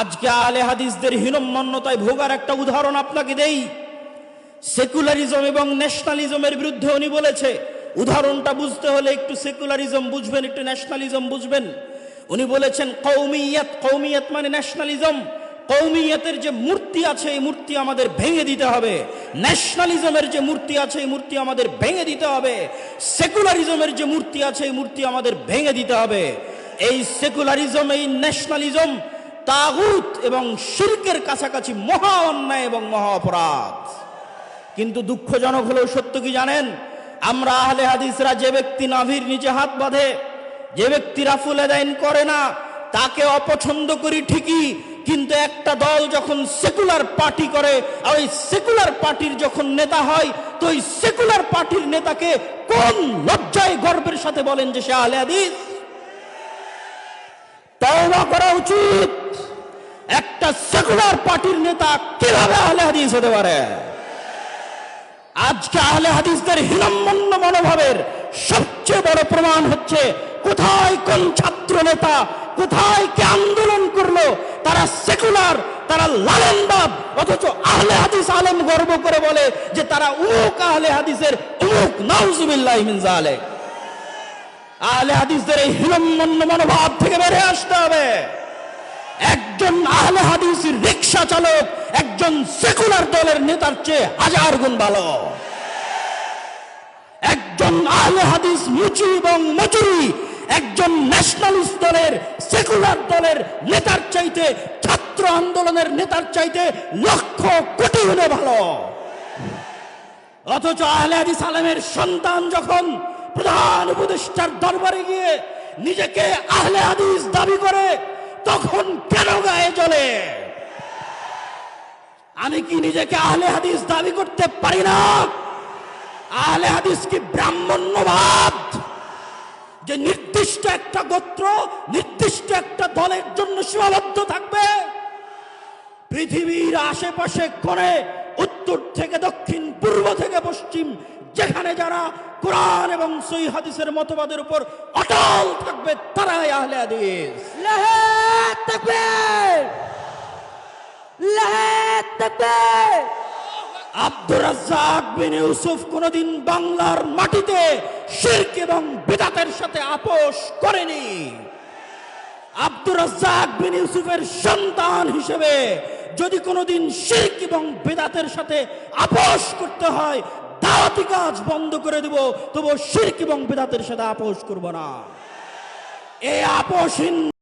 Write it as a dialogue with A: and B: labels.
A: আজকে আহলে হাদিসদের হীনম্মন্যতায় ভোগার একটা উদাহরণ আপনাকে দেই। সেকুলারিজম এবং ন্যাশনালিজমের বিরুদ্ধে উনি বলেছে। উদাহরণটা বুঝতে হলে একটু সেকুলারিজম বুঝবেন, একটু ন্যাশনালিজম বুঝবেন। উনি বলেছেন কওমিয়াত, কওমিয়াত মানে ন্যাশনালিজম। কওমিয়াতের যে মূর্তি আছে এই মূর্তি আমাদের ভেঙে দিতে হবে। ন্যাশনালিজমের যে মূর্তি আছে এই মূর্তি আমাদের ভেঙে দিতে হবে। সেকুলারিজমের যে মূর্তি আছে এই মূর্তি আমাদের ভেঙে দিতে হবে। এই সেকুলারিজম, এই ন্যাশনালিজম তাগুত এবং শিরকের কাছাকাছি মহা অন্যায় এবং মহা অপরাধ। কিন্তু দুঃখজনক হলেও সত্য কি জানেন, আমরা আহলে হাদিসরা যে ব্যক্তি নাভির নিচে হাত বাঁধে, যে ব্যক্তি রাফুল আদাইন করে না, তাকে অপছন্দ করি ঠিকই, কিন্তু একটা দল যখন সেকুলার পার্টি করে, আর ওই সেকুলার পার্টির যখন নেতা হয়, তো ওই সেকুলার পার্টির নেতাকে কোন লজ্জায় গর্বের সাথে বলেন যে সে আহলে হাদিস? তওবা করা উচিত। একটা সেকুলার পার্টির নেতা কিভাবে আহলে হাদিস হতে পারে? আজকে আহলে হাদিসদের হীনম্মন্য মনোভাবের সবচেয়ে বড় প্রমাণ হচ্ছে কোথায় কোন ছাত্র নেতা কোথায় কে আন্দোলন করলো, তারা সেকুলার, তারা লালনবাদ, অথচ আহলে হাদিস আলেম গর্ব করে বলে যে তারা উমুক আহলে হাদিসের উমুক। নাউজুবিল্লাহি মিন যালিক। আহলে হাদিসদের এই হীনম্মন্য মনোভাব থেকে বেরিয়ে আসতে হবে। একজন আহলে হাদিস রিকশা চালক একজন সেকুলার দলের নেতার চেয়ে হাজার গুণ ভালো। একজন আহলে হাদিস মুচি এবং মচুরি একজন ন্যাশনালিস্ট দলের, সেকুলার দলের নেতার চাইতে, ছাত্র আন্দোলনের নেতার চাইতে লক্ষ কোটি গুণে ভালো। অথচ আহলে হাদিস আলেমের সন্তান যখন প্রধান উপদেষ্টার দরবারে গিয়ে নিজেকে আহলে হাদিস দাবি করে, তখন কেন গায়ে জ্বলে? আমি কি নিজেকে আহলে হাদিস দাবি করতে পারি না? আহলে হাদিস কি ব্রাহ্মণ্যবাদ, যে নির্দিষ্ট একটা গোত্র, নির্দিষ্ট একটা দলের জন্য সীমাবদ্ধ থাকবে? পৃথিবীর আশেপাশে কোণে, উত্তর থেকে দক্ষিণ, পূর্ব থেকে পশ্চিম, যেখানে যারা কোরআন এবং সহিহ হাদিসের মতবাদের উপর অটল থাকবে তারাই আহলে হাদিস।
B: আল্লাহু তাকবীর, আল্লাহু তাকবীর।
A: আব্দুর রাজ্জাক বিন ইউসুফ কোনদিন বাংলার মাটিতে শিরক এবং বিদআতের সাথে আপোষ করেনি। আব্দুর রাজ্জাক বিন ইউসুফের সন্তান হিসেবে যদি কোনদিন শিরক এবং বিদআতের সাথে আপোষ করতে হয়, দাওয়াতি কাজ বন্ধ করে দেব, তবু শিরক এবং বিদআতের সাথে আপোষ করব না। এই আপোষহীন